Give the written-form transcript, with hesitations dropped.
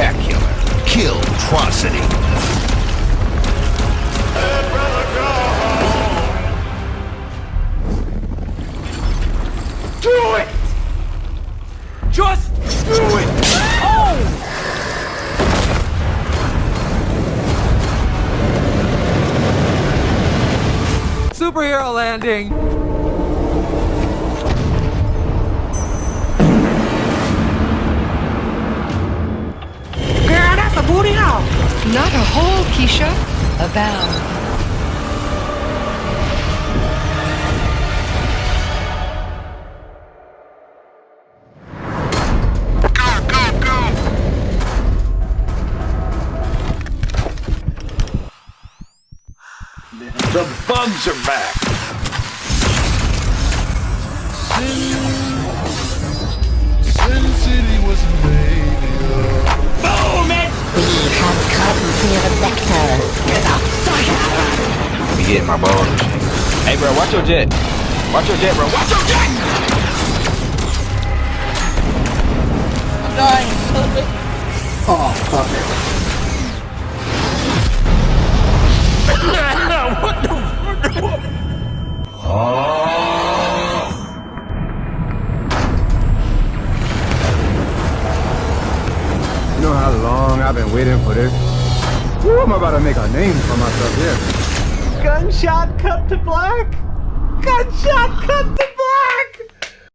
spectacular kill-trocity. Do it! Just do it! Oh! Superhero landing! Girl, that's a booty hole! Not a hole, Keisha. A valve. The bugs are back. Sin City was made up. Boom it! We have come to the vector with a fire. Be getting my balls and shit. Hey, bro, watch your jet. Watch your jet, bro. Watch your jet! I'm dying. Oh, fuck it. What the fuck? You know how long I've been waiting for this? Woo, I'm about to make a name for myself here. Gunshot cut to black! Gunshot cut to